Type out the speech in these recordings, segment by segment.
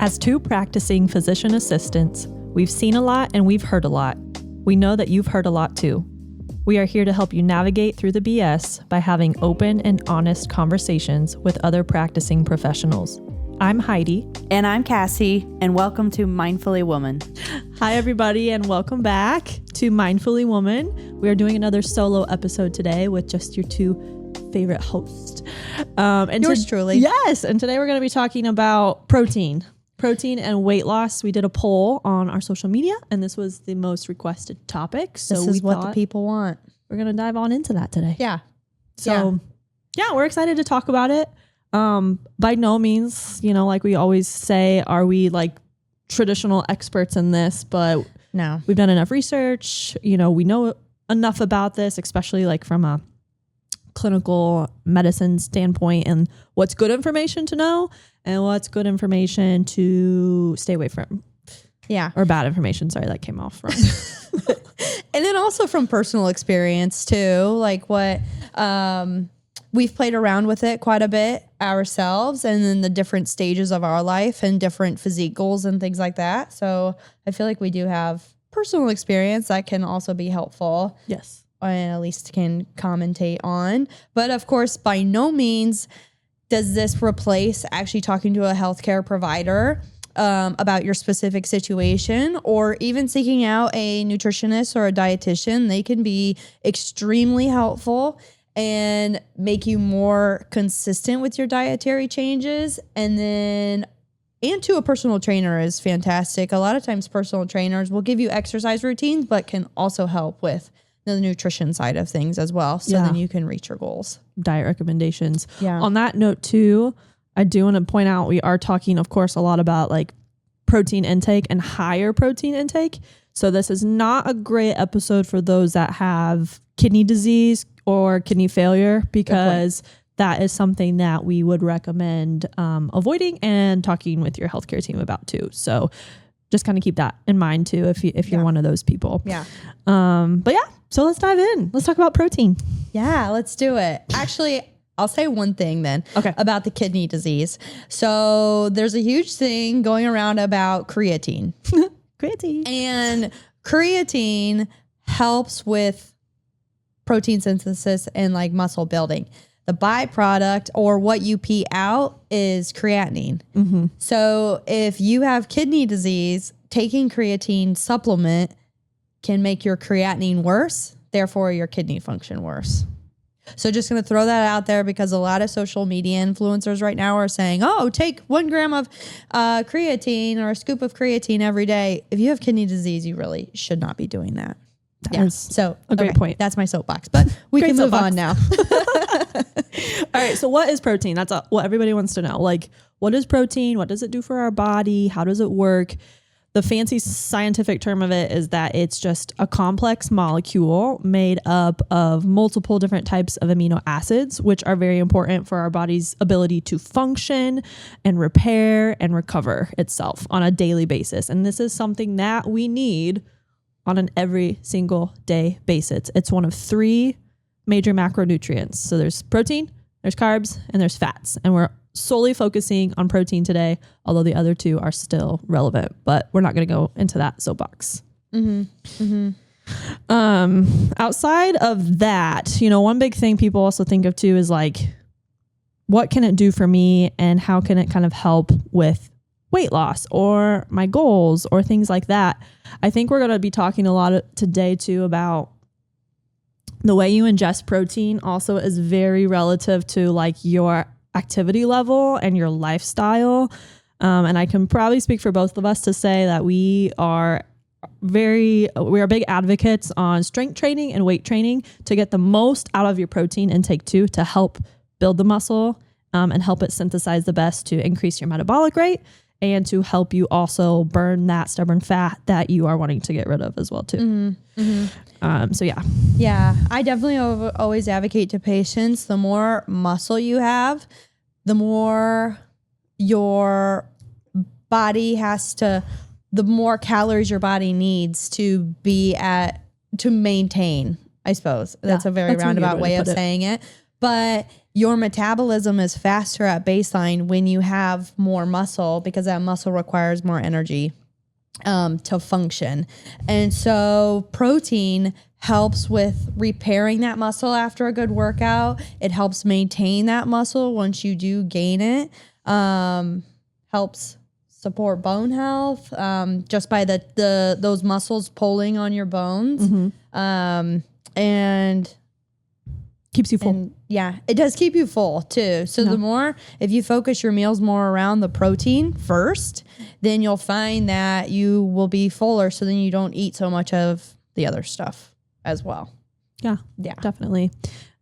As two practicing physician assistants, we've seen a lot and we've heard a lot. We know that you've heard a lot too. We are here to help you navigate through the BS by having open and honest conversations with other practicing professionals. I'm Heidi. And I'm Cassie, and welcome to Mindfully Woman. Hi, everybody, and welcome back to Mindfully Woman. We are doing another solo episode today with just your two favorite hosts. Yours truly. Yes, and today we're going to be talking about protein and weight loss. We did a poll on our social media, and this was the most requested topic. So this is what the people want. We're going to dive on into that today. Yeah. So, yeah, we're excited to talk about it. By no means, like we always say, are we like traditional experts in this, but no, we've done enough research. We know enough about this, especially like from a clinical medicine standpoint, and what's good information to know and what's good information to stay away from. Yeah. Or bad information. Sorry, that came off wrong. And then also from personal experience too, like what, we've played around with it quite a bit ourselves, and then the different stages of our life and different physique goals and things like that. So I feel like we do have personal experience that can also be helpful. Yes. And at least can commentate on. But of course, by no means does this replace actually talking to a healthcare provider about your specific situation, or even seeking out a nutritionist or a dietitian. They can be extremely helpful and make you more consistent with your dietary changes. And to a personal trainer is fantastic. A lot of times personal trainers will give you exercise routines, but can also help with the nutrition side of things as well. So then you can reach your goals. Diet recommendations. Yeah. On that note too, I do want to point out, we are talking, of course, a lot about like protein intake and higher protein intake. So this is not a great episode for those that have kidney disease or kidney failure, because that is something that we would recommend avoiding and talking with your healthcare team about too. So just kind of keep that in mind too, if you're one of those people. Yeah. But yeah, so let's dive in. Let's talk about protein. Yeah, let's do it. Actually, I'll say one thing then about the kidney disease. So there's a huge thing going around about creatine. And creatine helps with protein synthesis and like muscle building. The byproduct, or what you pee out, is creatinine. Mm-hmm. So if you have kidney disease, taking creatine supplement can make your creatinine worse, therefore your kidney function worse. So just going to throw that out there, because a lot of social media influencers right now are saying, oh, take 1 gram of creatine or a scoop of creatine every day. If you have kidney disease, you really should not be doing that. So a great point. That's my soapbox, but we can move on now. All right. So what is protein? That's what everybody wants to know. Like, what is protein? What does it do for our body? How does it work? The fancy scientific term of it is that it's just a complex molecule made up of multiple different types of amino acids, which are very important for our body's ability to function and repair and recover itself on a daily basis. And this is something that we need on an every single day basis. It's one of 3 major macronutrients. So there's protein, there's carbs, and there's fats. And we're solely focusing on protein today, although the other 2 are still relevant, but we're not going to go into that soapbox. Mm-hmm. Mm-hmm. Outside of that, one big thing people also think of too is like, what can it do for me, and how can it kind of help with weight loss or my goals or things like that? I think we're going to be talking a lot today too about the way you ingest protein also is very relative to like your activity level and your lifestyle. And I can probably speak for both of us to say that we are big advocates on strength training and weight training to get the most out of your protein intake too, to help build the muscle and help it synthesize the best to increase your metabolic rate, and to help you also burn that stubborn fat that you are wanting to get rid of as well too. Mm-hmm. Mm-hmm. So yeah. Yeah, I definitely always advocate to patients, the more muscle you have, the more your body the more calories your body needs to maintain, I suppose. That's a very roundabout way of saying it. but your metabolism is faster at baseline when you have more muscle, because that muscle requires more energy to function. And so protein helps with repairing that muscle after a good workout. It helps maintain that muscle once you do gain it. Helps support bone health just by those muscles pulling on your bones. And keeps you full. And yeah, it does keep you full too. So the more, if you focus your meals more around the protein first, then you'll find that you will be fuller. So then you don't eat so much of the other stuff as well. Yeah, definitely.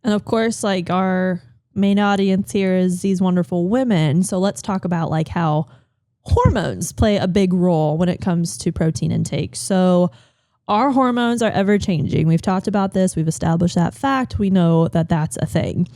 And of course, like our main audience here is these wonderful women. So let's talk about like how hormones play a big role when it comes to protein intake. So our hormones are ever changing. We've talked about this. We've established that fact. We know that that's a thing.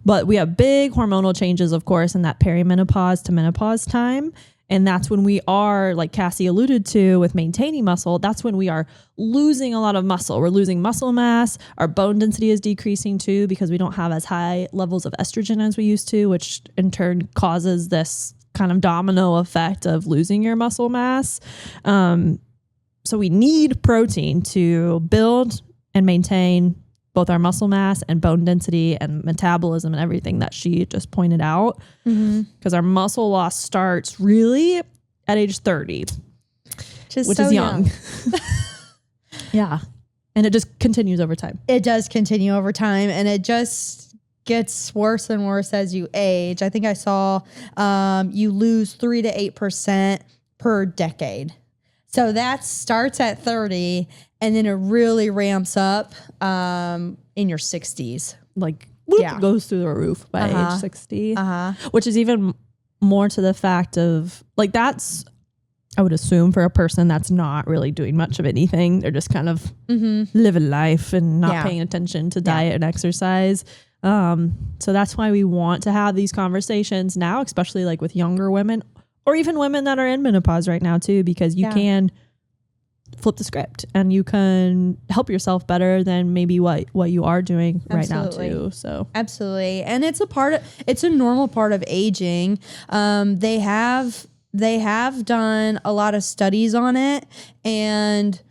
But we have big hormonal changes, of course, in that perimenopause to menopause time. And that's when we are, like Cassie alluded to, with maintaining muscle, that's when we are losing a lot of muscle. We're losing muscle mass. Our bone density is decreasing too, because we don't have as high levels of estrogen as we used to, which in turn causes this kind of domino effect of losing your muscle mass. So we need protein to build and maintain both our muscle mass and bone density and metabolism and everything that she just pointed out. Because our muscle loss starts really at age 30, which is young. Yeah. And it just continues over time. It does continue over time, and it just gets worse and worse as you age. I think I saw you lose 3 to 8% per decade. So that starts at 30, and then it really ramps up in your 60s. Like, goes through the roof by age 60, which is even more to the fact of, like, that's, I would assume, for a person that's not really doing much of anything. They're just kind of living life and not paying attention to diet and exercise. So that's why we want to have these conversations now, especially like with younger women, or even women that are in menopause right now too, because you can flip the script and you can help yourself better than maybe what you are doing right now too. So absolutely. And it's a normal part of aging. They have done a lot of studies on it, and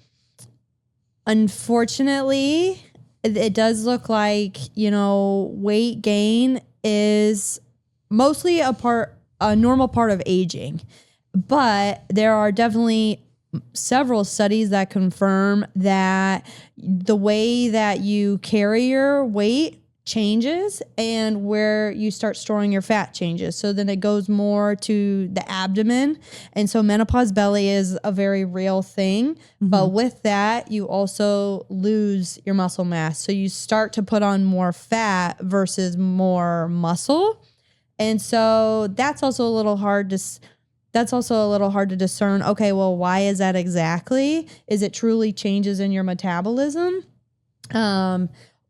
unfortunately it does look like, weight gain is mostly a normal part of aging, but there are definitely several studies that confirm that the way that you carry your weight changes and where you start storing your fat changes. So then it goes more to the abdomen. And so menopause belly is a very real thing. But with that, you also lose your muscle mass. So you start to put on more fat versus more muscle. And so that's also a little hard to discern. Okay, well, why is that exactly? Is it truly changes in your metabolism?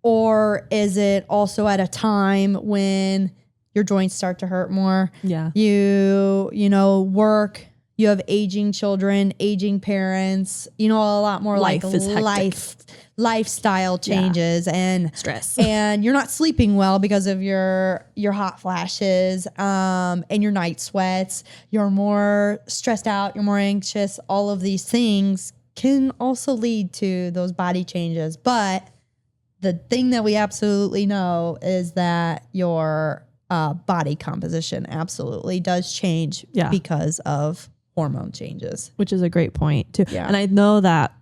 Or is it also at a time when your joints start to hurt more? Yeah. You work, you have aging children, aging parents, a lot more lifestyle changes and stress. And you're not sleeping well because of your hot flashes and your night sweats. You're more stressed out, you're more anxious. All of these things can also lead to those body changes. But the thing that we absolutely know is that your body composition absolutely does change because of hormone changes. Which is a great point too. Yeah. And I know that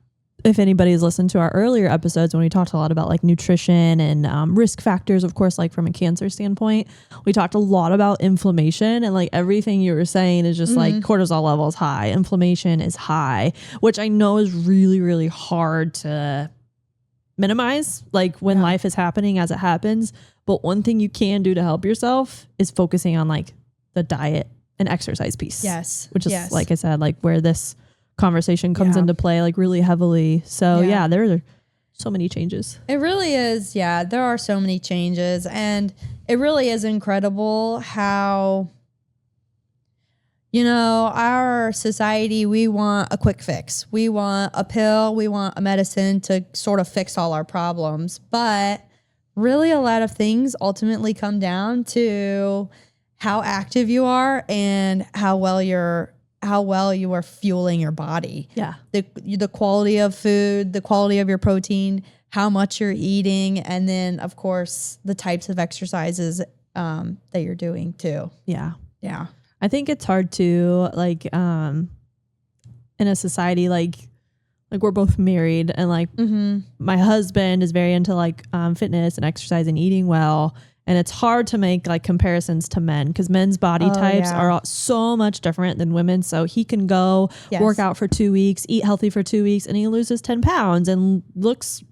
if anybody's listened to our earlier episodes when we talked a lot about like nutrition and risk factors, of course, like from a cancer standpoint, we talked a lot about inflammation, and like everything you were saying is just like cortisol levels high, inflammation is high, which I know is really, really hard to minimize, like when life is happening as it happens. But one thing you can do to help yourself is focusing on like the diet and exercise piece. Yes. Which is, like I said, like where this conversation comes into play like really heavily. So there are so many changes. It really is. Yeah, there are so many changes, and it really is incredible how, our society, we want a quick fix. We want a pill. We want a medicine to sort of fix all our problems. But really a lot of things ultimately come down to how active you are and how well you are fueling your body. Yeah. The quality of food, the quality of your protein, how much you're eating, and then of course the types of exercises that you're doing too. Yeah. Yeah. I think it's hard to like in a society like we're both married and like my husband is very into like fitness and exercise and eating well. And it's hard to make like comparisons to men because men's body types are so much different than women. So he can go work out for 2 weeks, eat healthy for 2 weeks, and he loses 10 pounds and looks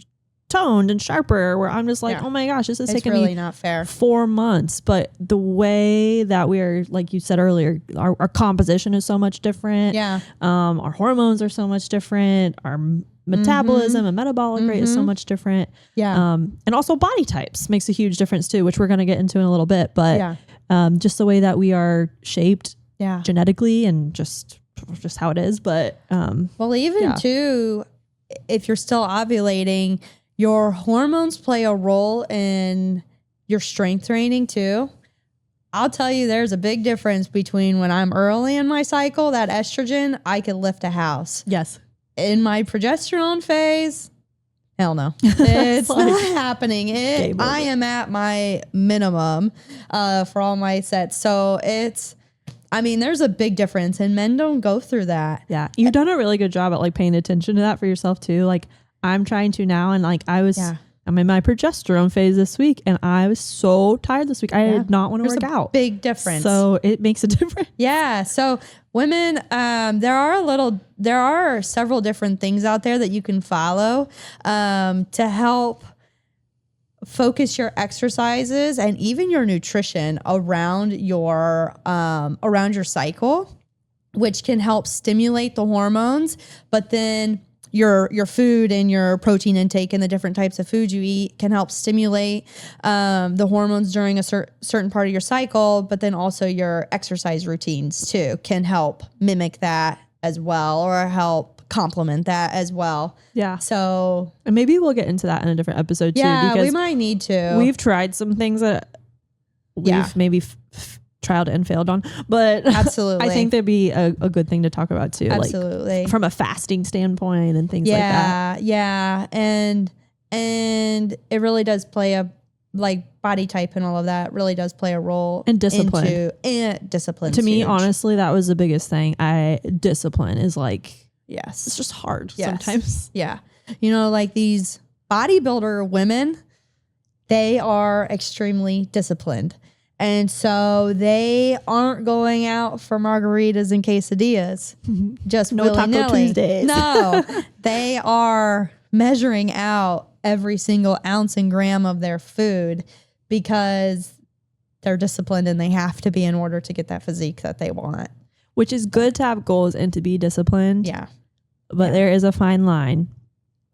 toned and sharper, where I'm just like, oh my gosh, this is taking really me not fair. 4 months. But the way that we are, like you said earlier, our composition is so much different. Yeah. Our hormones are so much different. Our metabolism and metabolic rate is so much different. Yeah. And also body types makes a huge difference too, which we're going to get into in a little bit. But just the way that we are shaped genetically and just how it is. But well, even too, if you're still ovulating, your hormones play a role in your strength training too. I'll tell you, there's a big difference between when I'm early in my cycle, that estrogen, I can lift a house. Yes. In my progesterone phase, hell no. It's like, not happening. I am at my minimum for all my sets. So there's a big difference, and men don't go through that. Yeah. You've done a really good job at like paying attention to that for yourself too. Like I'm trying to now, and like I'm in my progesterone phase this week, and I was so tired this week. I did not want to work out. Big difference. So it makes a difference. Yeah. So women, there are several different things out there that you can follow to help focus your exercises and even your nutrition around your cycle, which can help stimulate the hormones, but then your food and your protein intake and the different types of food you eat can help stimulate the hormones during a certain part of your cycle, but then also your exercise routines too can help mimic that as well, or help complement that as well. Yeah. So, and maybe we'll get into that in a different episode too. Yeah, we might need to. We've tried some things that we've maybe trialed and failed on, but absolutely, I think that'd be a good thing to talk about too. Absolutely, like from a fasting standpoint and things like that. Yeah, and it really does play body type and all of that really does play a role. And discipline. And discipline. To me, honestly, that was the biggest thing. Discipline is like, yes, it's just hard sometimes. Yeah. Like these bodybuilder women, they are extremely disciplined. And so they aren't going out for margaritas and quesadillas just no Taco Tuesdays. No, they are measuring out every single ounce and gram of their food because they're disciplined and they have to be in order to get that physique that they want. Which is good to have goals and to be disciplined. Yeah. But there is a fine line,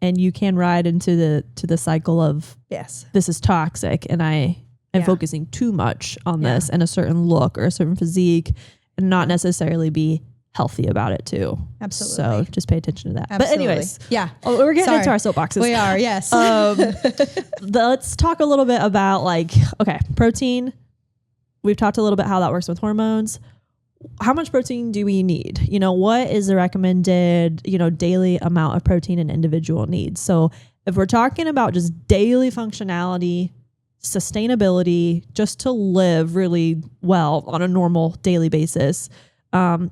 and you can ride into the cycle of this is toxic, and I'm focusing too much on this and a certain look or a certain physique, and not necessarily be healthy about it too. Absolutely. So just pay attention to that. Absolutely. But anyways, we're getting into our soapboxes. We are, yes. Let's talk a little bit about protein. We've talked a little bit how that works with hormones. How much protein do we need? What is the recommended, daily amount of protein an individual needs? So if we're talking about just daily functionality, sustainability, just to live really well on a normal daily basis, the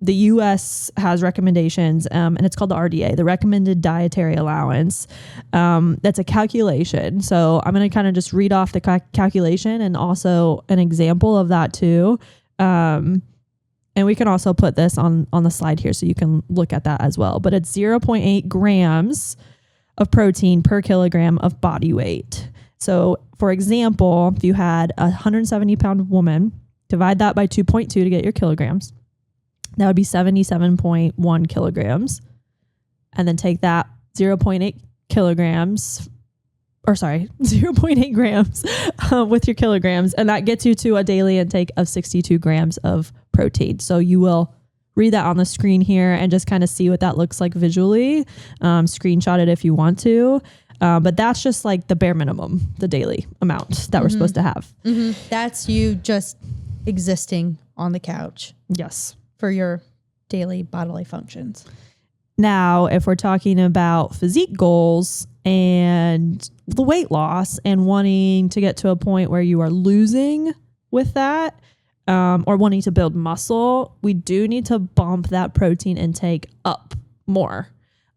U.S. has recommendations, and it's called the RDA, the Recommended Dietary Allowance. That's a calculation. So I'm going to kind of just read off the calculation and also an example of that too. And we can also put this on the slide here so you can look at that as well. But it's 0.8 grams of protein per kilogram of body weight. So for example, if you had a 170-pound woman, divide that by 2.2 to get your kilograms. That would be 77.1 kilograms. And then take that 0.8 grams with your kilograms. And that gets you to a daily intake of 62 grams of protein. So you will read that on the screen here and just kind of see what that looks like visually. Screenshot it if you want to. But that's just like the bare minimum, the daily amount that we're supposed to have. That's you just existing on the couch. Yes. For your daily bodily functions. Now, if we're talking about physique goals and the weight loss and wanting to get to a point where you are losing with that, or wanting to build muscle, we do need to bump that protein intake up more.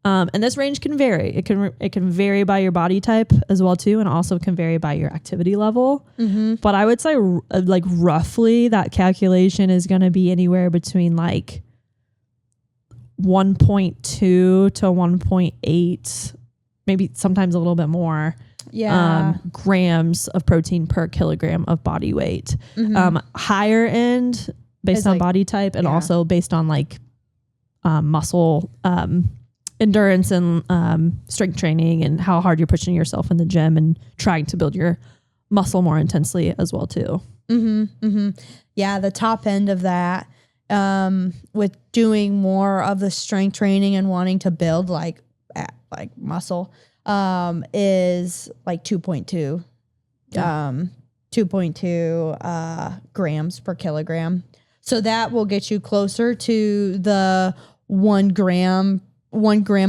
And this range can vary. It can vary by your body type as well too, and also can vary by your activity level. But I would say like roughly that calculation is going to be anywhere between like 1.2 to 1.8, maybe sometimes a little bit more. Grams of protein per kilogram of body weight. Higher end based on body type, and also based on like muscle endurance and strength training and how hard you're pushing yourself in the gym and trying to build your muscle more intensely as well too. Yeah, the top end of that, with doing more of the strength training and wanting to build like muscle, is like 2.2, 2.2 grams per kilogram. So that will get you closer to the 1 gram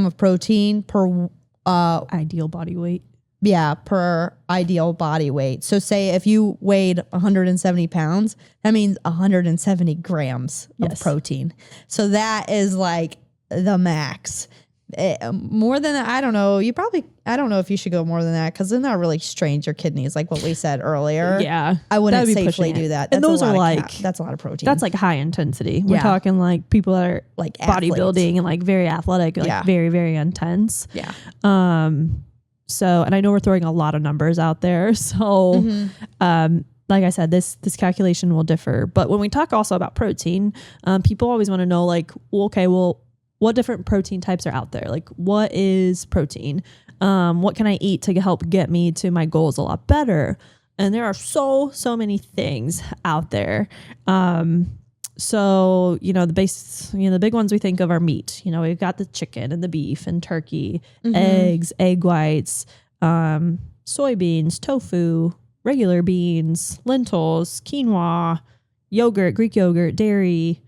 of protein per ideal body weight. Yeah, per ideal body weight. So say if you weighed 170 pounds, that means 170 grams of protein. So that is like the max. More than that, I don't know. I don't know if you should go more than that, because then that really strains your kidneys, like what we said earlier. Yeah. I wouldn't safely do that. And those are like, that's a lot of protein. That's like high intensity. We're talking like people that are like bodybuilding and like very athletic, like very, very intense. Yeah. So, and I know we're throwing a lot of numbers out there. So, like I said, this calculation will differ. But when we talk also about protein, people always want to know like, well, what different protein types are out there? Like, what is protein? What can I eat to help get me to my goals a lot better? And there are so many things out there. So, the big ones we think of are meat. We've got the chicken and the beef and turkey, eggs, egg whites, soybeans, tofu, regular beans, lentils, quinoa, yogurt, Greek yogurt, dairy,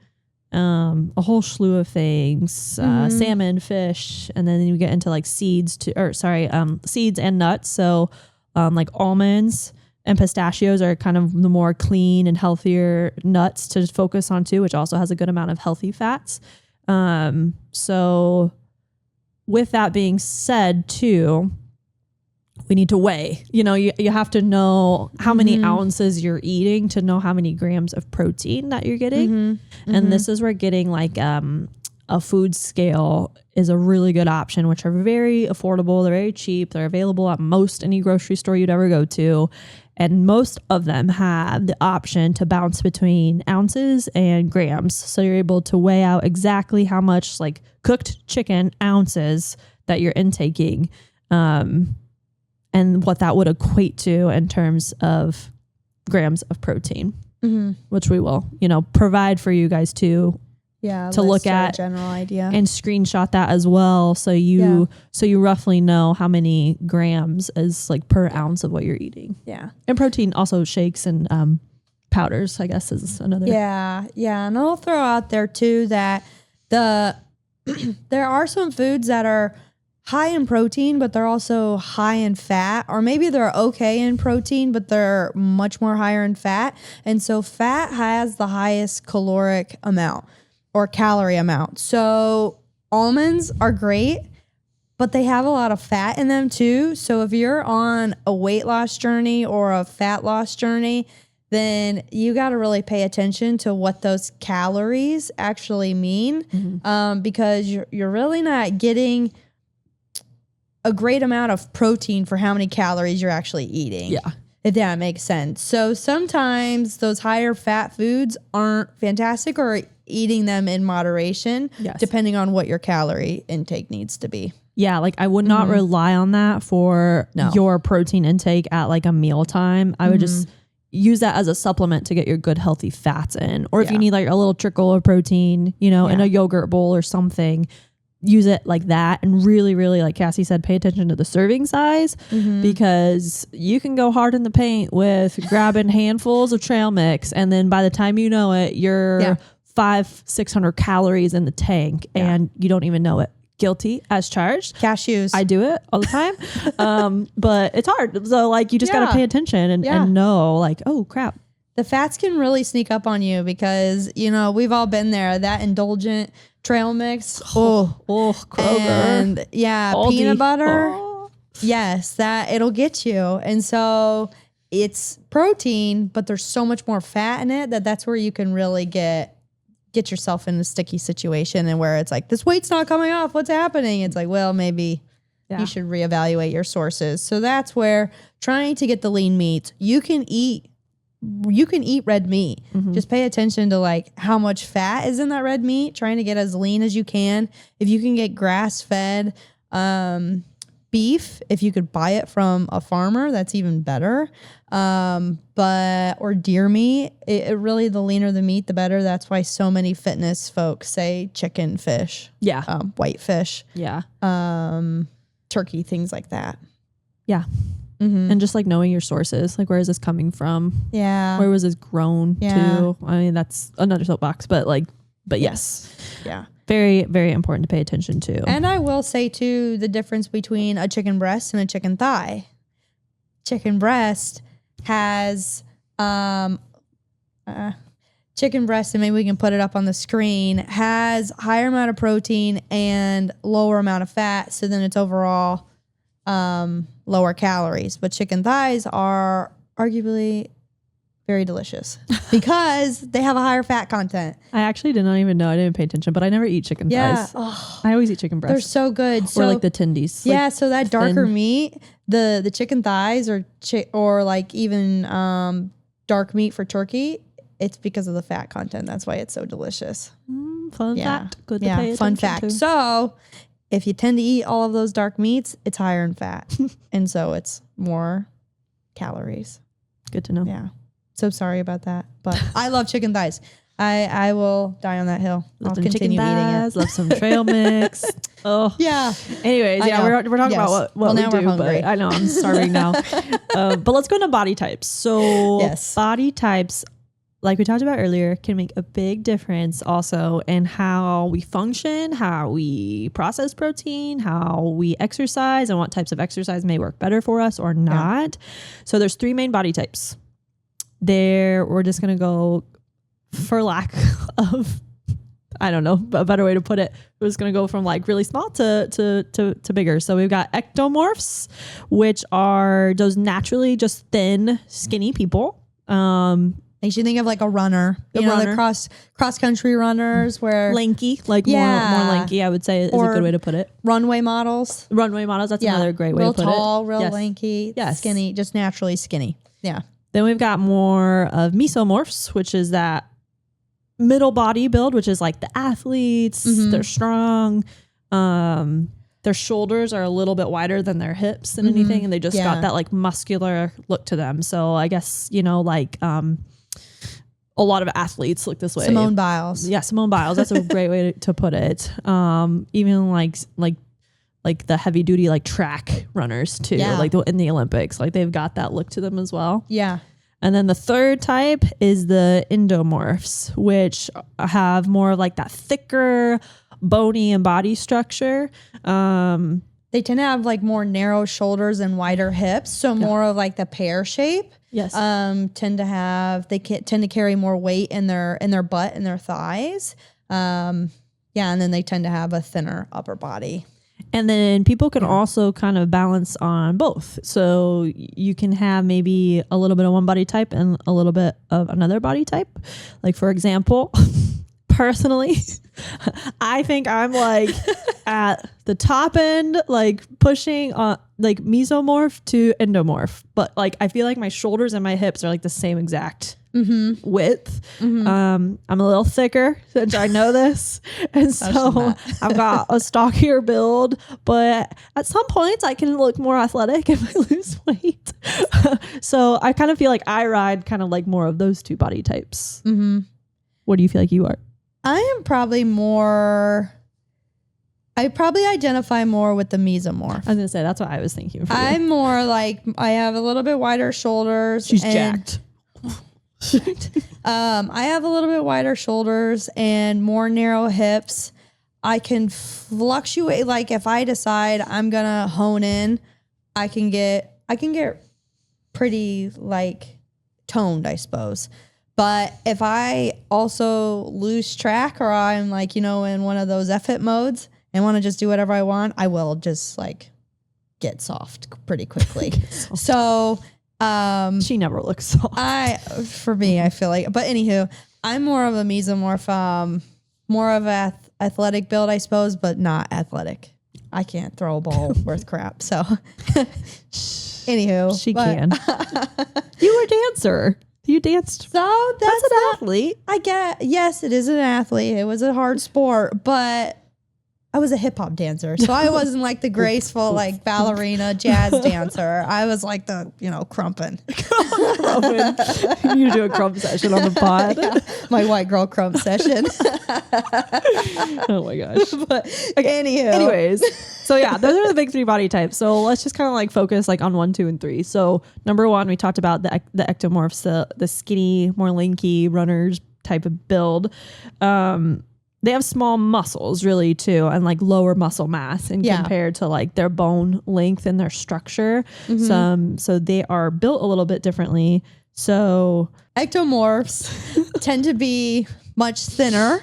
a whole slew of things, salmon, fish, and then you get into like seeds and nuts. So, like almonds and pistachios are kind of the more clean and healthier nuts to focus on too, which also has a good amount of healthy fats. So with that being said too, we need to weigh. You have to know how many ounces you're eating to know how many grams of protein that you're getting. And this is where getting like a food scale is a really good option, which are very affordable. They're very cheap. They're available at most any grocery store you'd ever go to. And most of them have the option to bounce between ounces and grams. So you're able to weigh out exactly how much like cooked chicken ounces that you're intaking. And what that would equate to in terms of grams of protein, which we will, provide for you guys too. To look at, general idea, and screenshot that as well. So you roughly know how many grams is like per ounce of what you're eating. Yeah. And protein also shakes and powders, I guess, is another. Yeah. And I'll throw out there too that there are some foods that are high in protein, but they're also high in fat, or maybe they're okay in protein, but they're much more higher in fat. And so fat has the highest caloric amount or calorie amount. So almonds are great, but they have a lot of fat in them too. So if you're on a weight loss journey or a fat loss journey, then you got to really pay attention to what those calories actually mean, because you're really not getting a great amount of protein for how many calories you're actually eating. Yeah. If that makes sense. So sometimes those higher fat foods aren't fantastic, or eating them in moderation, depending on what your calorie intake needs to be. Yeah, like I would not rely on that for your protein intake at like a meal time. I would just use that as a supplement to get your good healthy fats in. Or if you need like a little trickle of protein, in a yogurt bowl or something, use it like that, and really, really, like Cassie said, pay attention to the serving size, because you can go hard in the paint with grabbing handfuls of trail mix, and then by the time you know it, you're 500-600 calories in the tank, and you don't even know it. Guilty as charged. Cashews. I do it all the time. But it's hard. So like, you just got to pay attention and know like, oh crap. The fats can really sneak up on you because, you know, we've all been there. That indulgent trail mix. Kroger. And Aldi. peanut butter. Yes, that it'll get you. And so it's protein, but there's so much more fat in it that's where you can really get yourself in a sticky situation, and where it's like, this weight's not coming off. What's happening? It's like, well, maybe you should reevaluate your sources. So that's where trying to get the lean meats, you can eat red meat. Just pay attention to like how much fat is in that red meat, trying to get as lean as you can. If you can get grass fed beef, if you could buy it from a farmer, that's even better. Or deer meat, it really, the leaner the meat, the better. That's why so many fitness folks say chicken, fish, white fish, turkey, things like that. And just like knowing your sources, like, where is this coming from? Where was this grown to? I mean, that's another soapbox, but yes. Very, very important to pay attention to. And I will say too, the difference between a chicken breast and a chicken thigh. Chicken breast has, chicken breast, and maybe we can put it up on the screen, has higher amount of protein and lower amount of fat. So then it's overall lower calories. But chicken thighs are arguably very delicious because they have a higher fat content. I actually did not even know. I didn't pay attention, but I never eat chicken thighs. I always eat chicken breasts. They're so good. Or like the tendies. Yeah, so that darker meat, the chicken thighs or like even dark meat for turkey, it's because of the fat content. That's why it's so delicious. Fun fact. Good to pay attention fun fact. to. So if you tend to eat all of those dark meats, it's higher in fat. And so it's more calories. Good to know. Yeah. So sorry about that. But I love chicken thighs. I will die on that hill. I'll continue eating it. Love some trail mix. Yeah. Anyways, we're talking about what we do, but I know I'm starving now. But let's go into body types. So body types, like we talked about earlier, can make a big difference also in how we function, how we process protein, how we exercise, and what types of exercise may work better for us or not. So there's 3 main body types. We're just going to go, for lack of, I don't know, a better way to put it, we're just going to go from like really small to bigger. So we've got ectomorphs, which are those naturally just thin, skinny people. Makes you think of like a runner, the cross country runners, where lanky, like more lanky, I would say is a good way to put it. Runway models. That's another great way to put it. Real tall, real lanky, skinny, just naturally skinny. Yeah. Then we've got more of mesomorphs, which is that middle body build, which is like the athletes. They're strong. Their shoulders are a little bit wider than their hips than anything, and they just got that like muscular look to them. So I guess, like a lot of athletes look this way. Simone Biles. Yeah, Simone Biles. That's a great way to put it. Even like the heavy duty like track runners too, like in the Olympics, like they've got that look to them as well. Yeah. And then the third type is the endomorphs, which have more of like that thicker, bony and body structure. They tend to have like more narrow shoulders and wider hips, so more of like the pear shape. Yes. Tend to carry more weight in their butt and their thighs. And then they tend to have a thinner upper body. And then people can also kind of balance on both. So you can have maybe a little bit of one body type and a little bit of another body type. Like, for example, personally, I think I'm like at the top end, like pushing on like mesomorph to endomorph. But like, I feel like my shoulders and my hips are like the same exact width. I'm a little thicker, since I know this, and so I've got a stockier build, but at some points I can look more athletic if I lose weight. So I kind of feel like I ride kind of like more of those 2 body types. What do you feel like you are? I am probably more, I probably identify more with the mesomorph. I was gonna say that's what I was thinking. I'm more like I have a little bit wider shoulders. She's jacked. I have a little bit wider shoulders and more narrow hips. I can fluctuate. Like if I decide I'm gonna hone in, I can get pretty like toned, I suppose. But if I also lose track or I'm like, in one of those F-it modes and want to just do whatever I want, I will just like get soft pretty quickly. So she never looks soft. For me, I feel like, but anywho, I'm more of a mesomorph, more of a athletic build, I suppose, but not athletic. I can't throw a ball worth crap. So anywho, she can. You were a dancer. You danced. So that's an athlete. Yes, it is an athlete. It was a hard sport, but I was a hip hop dancer. So I wasn't like the graceful, like ballerina jazz dancer. I was like the, crumping. You do a crump session on the pod. Yeah, my white girl crump session. Oh my gosh. But anyways. So yeah, those are the big 3 body types. So let's just kind of like focus like on 1, 2, and 3. So number 1, we talked about the ectomorphs, the skinny, more lanky runners type of build. They have small muscles really too, and like lower muscle mass and compared to like their bone length and their structure. So they are built a little bit differently. So ectomorphs tend to be much thinner.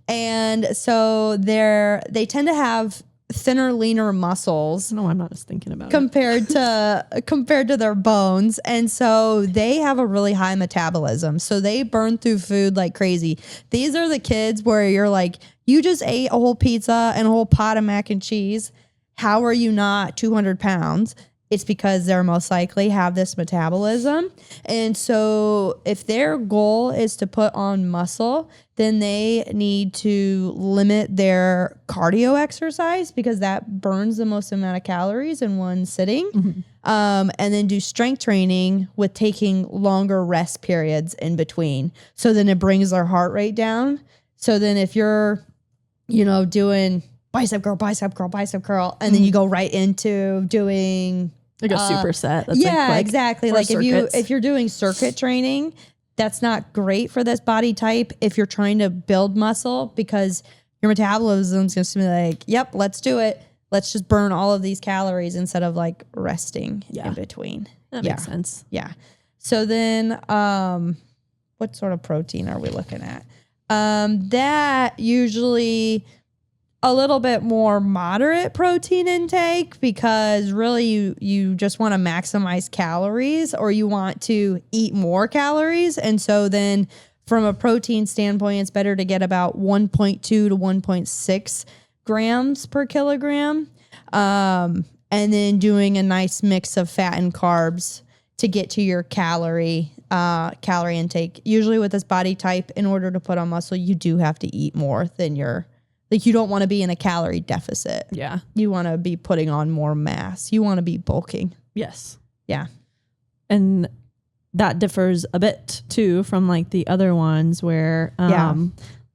And so they tend to have thinner, leaner muscles. No, I'm not just thinking about compared to their bones. And so they have a really high metabolism. So they burn through food like crazy. These are the kids where you're like, you just ate a whole pizza and a whole pot of mac and cheese. How are you not 200 pounds? It's because they're most likely have this metabolism. And so if their goal is to put on muscle, then they need to limit their cardio exercise because that burns the most amount of calories in one sitting. And then do strength training with taking longer rest periods in between. So then it brings their heart rate down. So then if you're, doing bicep curl, and then you go right into doing like a superset. That's exactly. Like if you're doing circuit training, that's not great for this body type if you're trying to build muscle because your metabolism's going to be like, yep, let's do it. Let's just burn all of these calories instead of like resting in between. That makes sense. Yeah. So then what sort of protein are we looking at? That usually a little bit more moderate protein intake because really you just want to maximize calories or you want to eat more calories. And so then from a protein standpoint, it's better to get about 1.2 to 1.6 grams per kilogram. And then doing a nice mix of fat and carbs to get to your calorie intake. Usually with this body type, in order to put on muscle, you do have to eat more than you don't want to be in a calorie deficit. Yeah. You want to be putting on more mass. You want to be bulking. Yes. Yeah. And that differs a bit too from like the other ones where,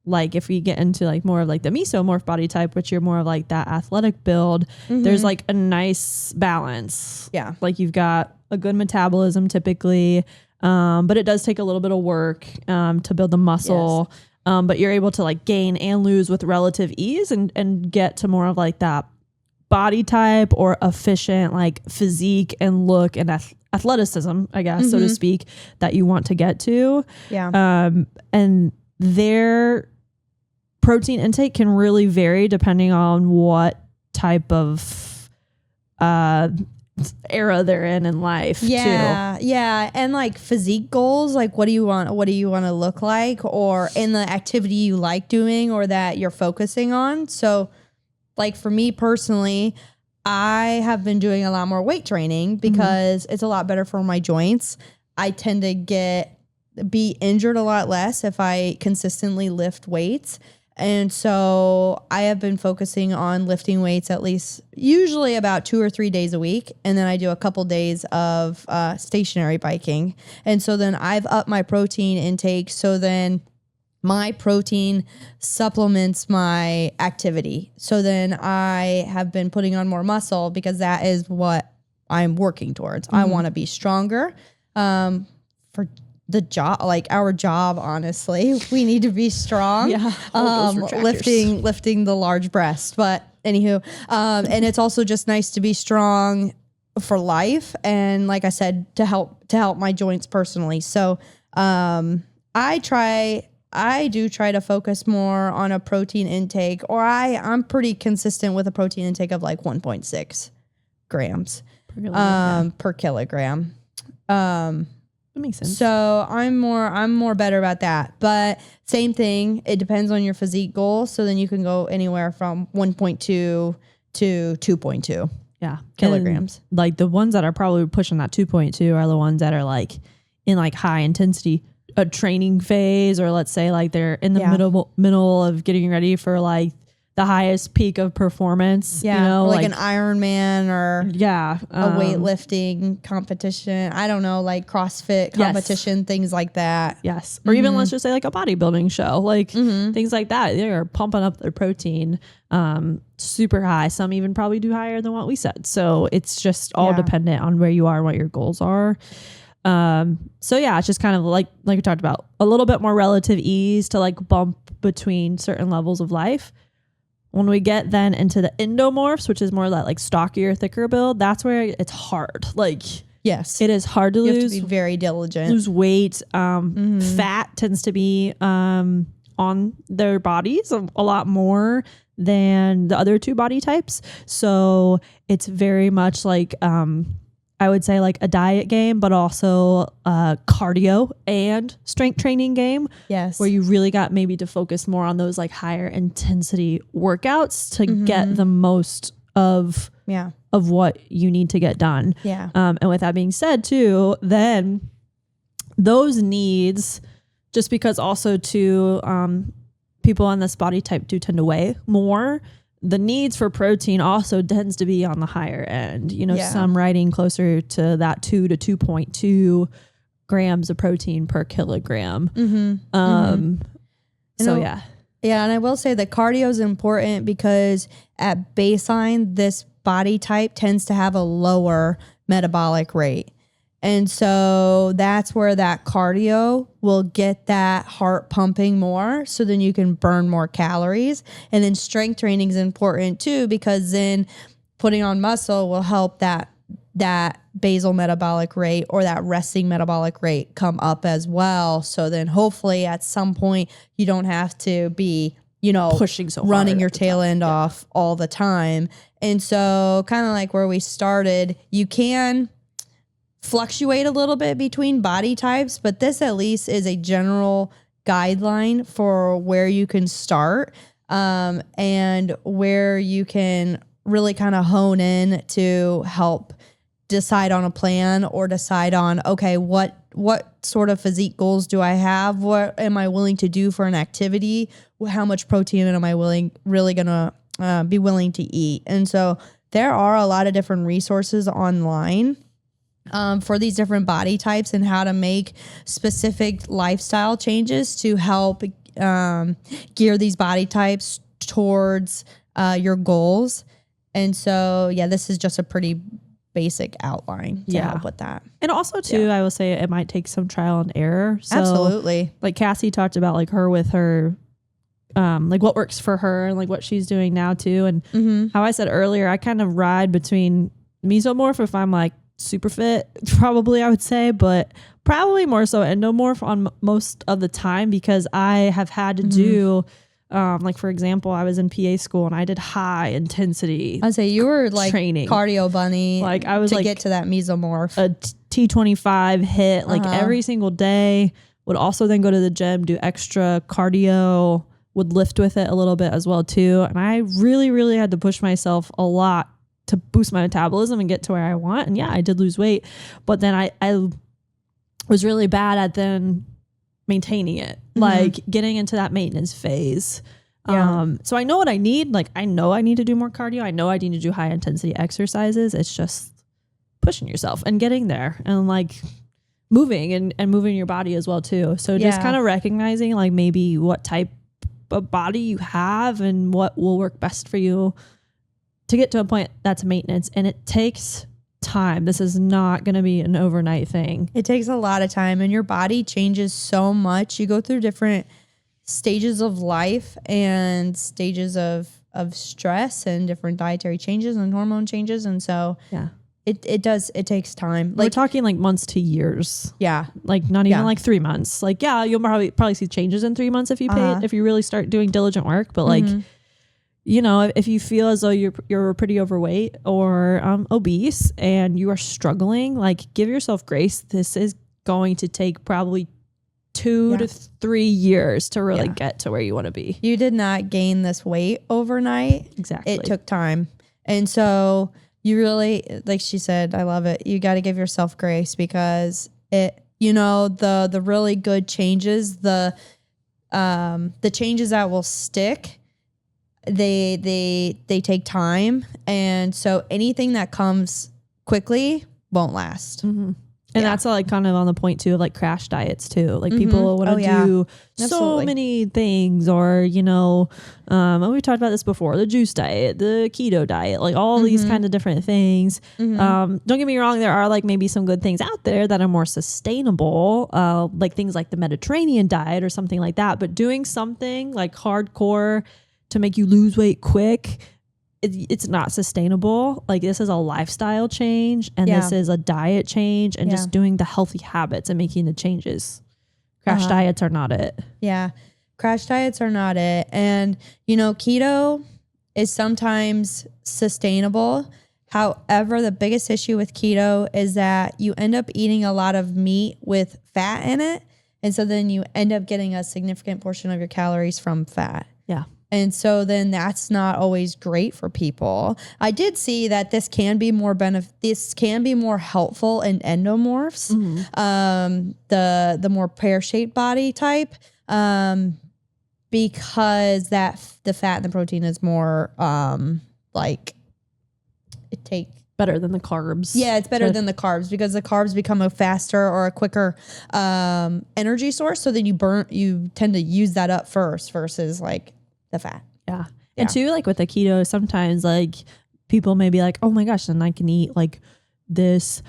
like if we get into like more of like the mesomorph body type, which you're more of like that athletic build, there's like a nice balance. Yeah. Like you've got a good metabolism typically, but it does take a little bit of work to build the muscle. Yes. But you're able to like gain and lose with relative ease and get to more of like that body type or efficient like physique and look and athleticism, I guess, so to speak, that you want to get to. Yeah. And their protein intake can really vary depending on what type of era they're in life too. Yeah. And like physique goals, like what do you want to look like or in the activity you like doing or that you're focusing on. So like for me personally, I have been doing a lot more weight training because it's a lot better for my joints. I tend to be injured a lot less if I consistently lift weights. And so I have been focusing on lifting weights at least usually about 2 or 3 days a week. And then I do a couple days of stationary biking. And so then I've upped my protein intake. So then my protein supplements my activity. So then I have been putting on more muscle because that is what I'm working towards. I want to be stronger for the job, like our job, honestly. We need to be strong. Lifting the large breast. But anywho, and it's also just nice to be strong for life. And like I said, to help my joints personally. So I do try to focus more on a protein intake, or I'm pretty consistent with a protein intake of like 1.6 grams per kilogram. That makes sense. So I'm more better about that. But same thing, it depends on your physique goal. So then you can go anywhere from 1.2 to 2.2 kilograms. And like the ones that are probably pushing that 2.2 are the ones that are like in like high intensity a training phase, or let's say like they're in the middle of getting ready for like the highest peak of performance. Yeah, you know, like an Ironman or a weightlifting competition. I don't know, like CrossFit competition, things like that. Yes, or even let's just say like a bodybuilding show, like things like that. They're pumping up their protein super high. Some even probably do higher than what we said. So it's just all dependent on where you are and what your goals are. So yeah, it's just kind of like we talked about, a little bit more relative ease to like bump between certain levels of life. When we get then into the endomorphs, which is more that like stockier, thicker build, that's where it's hard. Like, yes, it is hard to lose. You have to be very diligent. Lose weight. Fat tends to be on their bodies a lot more than the other two body types. So it's very much like I would say like a diet game, but also cardio and strength training game. Yes. Where you really got maybe to focus more on those like higher intensity workouts to get the most of what you need to get done. Yeah. And with that being said too, then those needs, just because also too, people on this body type do tend to weigh more, the needs for protein also tends to be on the higher end. You know, some riding closer to that 2 to 2.2 grams of protein per kilogram. So yeah. Yeah, and I will say that cardio is important because at baseline, this body type tends to have a lower metabolic rate. And so that's where that cardio will get that heart pumping more, so then you can burn more calories. And then strength training is important too, because then putting on muscle will help that basal metabolic rate or that resting metabolic rate come up as well. So then hopefully at some point you don't have to be, you know, pushing so running your tail end off all the time. And so kind of like where we started, you can fluctuate a little bit between body types, but this at least is a general guideline for where you can start and where you can really kind of hone in to help decide on a plan or decide on, okay, what sort of physique goals do I have? What am I willing to do for an activity? How much protein am I really going to be willing to eat? And so there are a lot of different resources online for these different body types and how to make specific lifestyle changes to help gear these body types towards your goals. And so, yeah, this is just a pretty basic outline to help with that. And also too, I will say it might take some trial and error. So, absolutely. Like Cassie talked about like her with her, like what works for her and like what she's doing now too. And how I said earlier, I kind of ride between mesomorph if I'm like super fit, probably I would say, but probably more so endomorph on most of the time, because I have had to do like for example, I was in PA school and I did high intensity. I'd say you were like training cardio bunny, like I was to like get to that mesomorph, a T25 hit like every single day. Would also then go to the gym, do extra cardio, would lift with it a little bit as well too. And I really, really had to push myself a lot to boost my metabolism and get to where I want. And yeah, I did lose weight, but then I was really bad at then maintaining it, like getting into that maintenance phase. So I know what I need. Like I know I need to do more cardio. I know I need to do high intensity exercises. It's just pushing yourself and getting there. And like moving and moving your body as well too. So just kind of recognizing like maybe what type of body you have and what will work best for you to get to a point that's maintenance. And it takes time. This is not going to be an overnight thing. It takes a lot of time, and your body changes so much. You go through different stages of life and stages of stress and different dietary changes and hormone changes. And so it takes time. We're talking like months to years. Yeah. Like not even like 3 months. Like, yeah, you'll probably see changes in 3 months if you pay if you really start doing diligent work. But like, you know, if you feel as though you're pretty overweight or obese and you are struggling, like give yourself grace. This is going to take probably 2 to 3 years to really get to where you want to be. You did not gain this weight overnight. Exactly. It took time. And so you really, like she said, I love it. You got to give yourself grace because it, you know, the really good changes, the changes that will stick, they take time. And so anything that comes quickly won't last. Mm-hmm. And that's like kind of on the point too, of like crash diets too. Like people want to do so many things, or, you know, we talked about this before, the juice diet, the keto diet, like all these kind of different things. Don't get me wrong. There are like maybe some good things out there that are more sustainable, like things like the Mediterranean diet or something like that. But doing something like hardcore to make you lose weight quick, it's not sustainable. Like this is a lifestyle change, and this is a diet change, and just doing the healthy habits and making the changes. Crash diets are not it. Yeah. Crash diets are not it. And, you know, keto is sometimes sustainable. However, the biggest issue with keto is that you end up eating a lot of meat with fat in it. And so then you end up getting a significant portion of your calories from fat. Yeah. And so then that's not always great for people. I did see that this can be more helpful in endomorphs, the more pear-shaped body type, because the fat and the protein is more better than the carbs. Yeah, it's better than the carbs because the carbs become a faster or a quicker energy source. So then you tend to use that up first versus like the fat. Yeah. And too, like with the keto, sometimes like people may be like, oh my gosh, then I can eat like this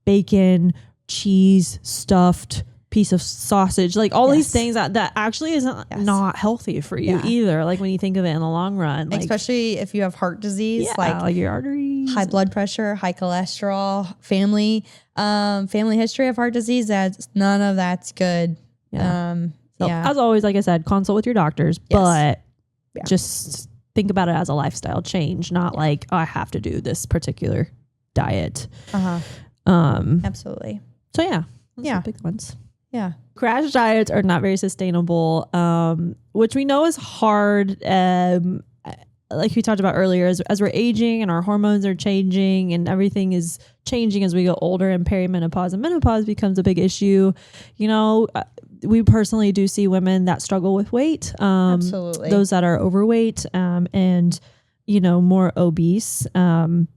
bacon, cheese stuffed piece of sausage, like all these things that actually isn't not healthy for you either. Like when you think of it in the long run, like, especially if you have heart disease, like your arteries, high blood pressure, high cholesterol, family history of heart disease, none of that's good. So as always, like I said, consult with your doctors, but just think about it as a lifestyle change, not like, oh, I have to do this particular diet. Absolutely. So those big ones. Yeah. Crash diets are not very sustainable, which we know is hard. Like we talked about earlier, as we're aging and our hormones are changing and everything is changing as we get older, and perimenopause and menopause becomes a big issue. You know, we personally do see women that struggle with weight. Absolutely. Those that are overweight, and, you know, more obese. And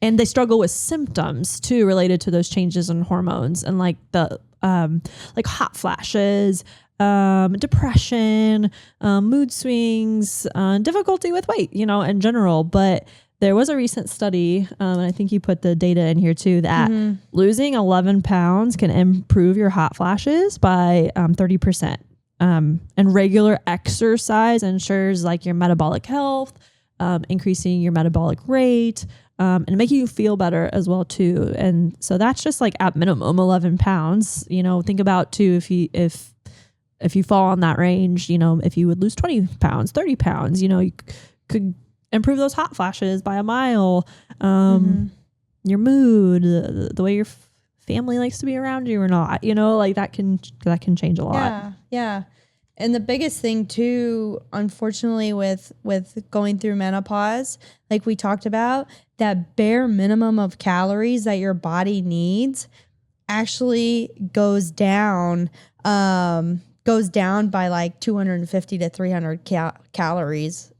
they struggle with symptoms too, related to those changes in hormones, and like the, like hot flashes, depression, mood swings, difficulty with weight, you know, in general. But there was a recent study, and I think you put the data in here too, that losing 11 pounds can improve your hot flashes by 30%. And regular exercise ensures like your metabolic health, increasing your metabolic rate, and making you feel better as well too. And so that's just like at minimum 11 pounds. You know, think about too, if you fall on that range, you know, if you would lose 20 pounds, 30 pounds, you know, you could improve those hot flashes by a mile. Your mood, the way your family likes to be around you or not, you know, like that can change a lot. Yeah. And the biggest thing too, unfortunately, with going through menopause, like we talked about, that bare minimum of calories that your body needs actually goes down by like 250 to 300 calories.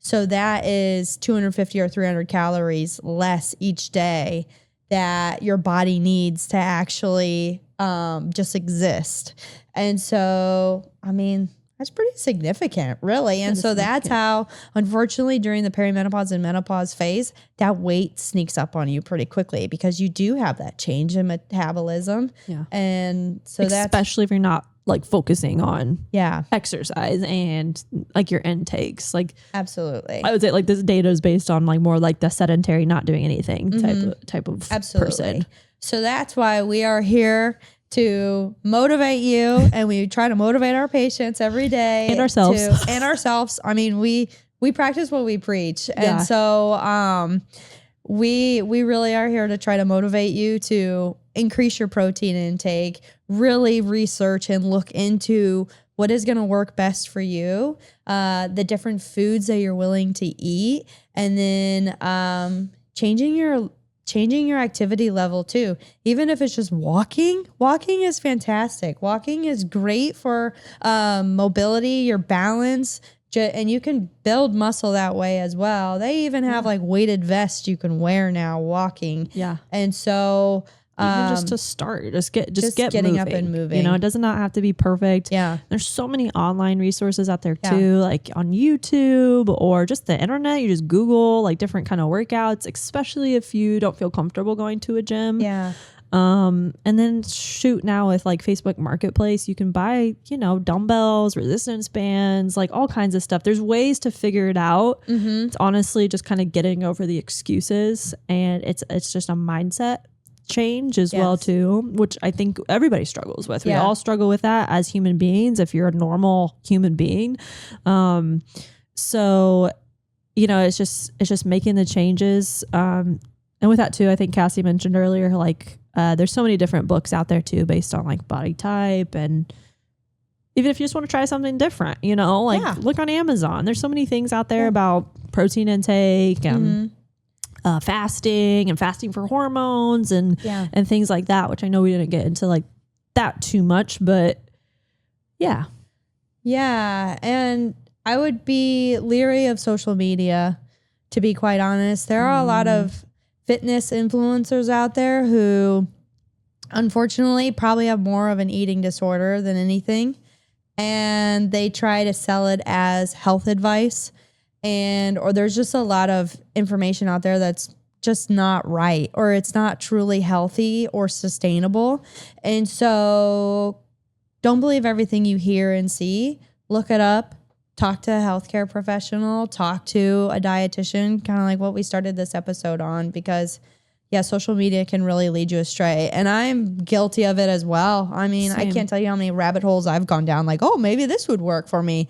So that is 250 or 300 calories less each day that your body needs to actually just exist. And so, I mean, that's pretty significant, really. And so that's how, unfortunately, during the perimenopause and menopause phase, that weight sneaks up on you pretty quickly because you do have that change in metabolism. Yeah. And so especially if you're not like focusing on exercise and like your intakes. Like absolutely. I would say like this data is based on like more like the sedentary, not doing anything type of person. So that's why we are here to motivate you, and we try to motivate our patients every day and ourselves. And ourselves. I mean, we practice what we preach, and so we really are here to try to motivate you to increase your protein intake, really research and look into what is going to work best for you, the different foods that you're willing to eat, and then changing your activity level too. Even if it's just walking is fantastic. Walking is great for mobility, your balance, and you can build muscle that way as well. They even have like weighted vests you can wear now walking. Yeah. And so even just to start, just get getting moving. up and moving. You know, it does not have to be perfect. Yeah. There's so many online resources out there too, like on YouTube or just the internet. You just Google like different kind of workouts, especially if you don't feel comfortable going to a gym. Yeah. And then shoot, now with like Facebook Marketplace, you can buy, you know, dumbbells, resistance bands, like all kinds of stuff. There's ways to figure it out. It's honestly just kind of getting over the excuses, and it's just a mindset change as well too, which I think everybody struggles with. We all struggle with that as human beings if you're a normal human being. So, you know, it's just making the changes. And with that too, I think Cassie mentioned earlier, like there's so many different books out there too based on like body type, and even if you just want to try something different, you know, like look on Amazon. There's so many things out there about protein intake and fasting and fasting for hormones and things like that, which I know we didn't get into like that too much, but yeah. And I would be leery of social media, to be quite honest. There are a lot of fitness influencers out there who unfortunately probably have more of an eating disorder than anything. And they try to sell it as health advice. Or there's just a lot of information out there that's just not right, or it's not truly healthy or sustainable. And so don't believe everything you hear and see. Look it up. Talk to a healthcare professional. Talk to a dietitian, kind of like what we started this episode on, because social media can really lead you astray. And I'm guilty of it as well. I mean, I can't tell you how many rabbit holes I've gone down, like, oh, maybe this would work for me.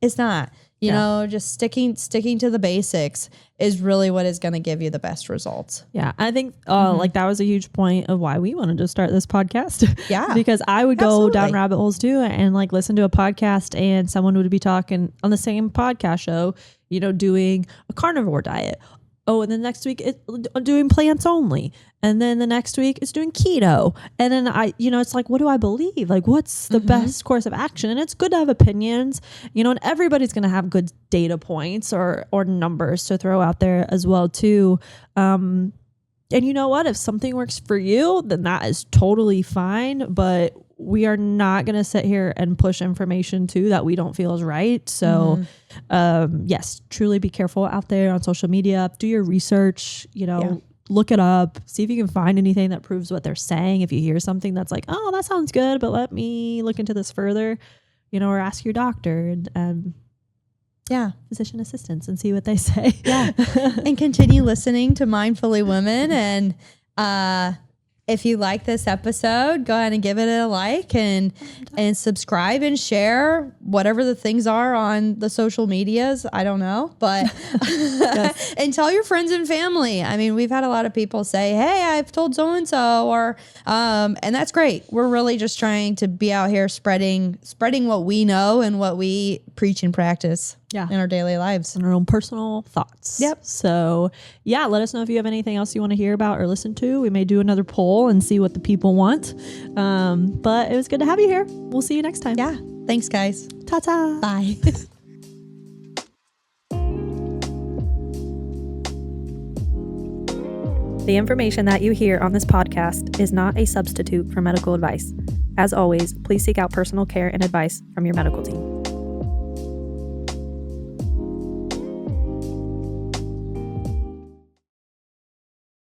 It's not. You know, just sticking to the basics is really what is going to give you the best results. Yeah. I think like that was a huge point of why we wanted to start this podcast. Yeah. Because I would go down rabbit holes too, and like listen to a podcast and someone would be talking on the same podcast show, you know, doing a carnivore diet. Oh, and then next week it's doing plants only. And then the next week it's doing keto. And then it's like, what do I believe? Like, what's the best course of action? And it's good to have opinions, you know, and everybody's going to have good data points or numbers to throw out there as well too. And you know what? If something works for you, then that is totally fine. But we are not going to sit here and push information too that we don't feel is right. So, yes, truly be careful out there on social media. Do your research, you know, look it up, see if you can find anything that proves what they're saying. If you hear something that's like, oh, that sounds good, but let me look into this further, you know, or ask your doctor and physician assistants and see what they say. And continue listening to Mindfully Women. And if you like this episode, go ahead and give it a like and subscribe and share whatever the things are on the social medias. I don't know, but and tell your friends and family. I mean, we've had a lot of people say, hey, I've told so-and-so, or and that's great. We're really just trying to be out here spreading what we know and what we preach and practice in our daily lives and our own personal thoughts. Yep. So let us know if you have anything else you want to hear about or listen to. We may do another poll and see what the people want. But it was good to have you here. We'll see you next time. Yeah. Thanks, guys. Ta-ta. Bye. The information that you hear on this podcast is not a substitute for medical advice. As always, please seek out personal care and advice from your medical team.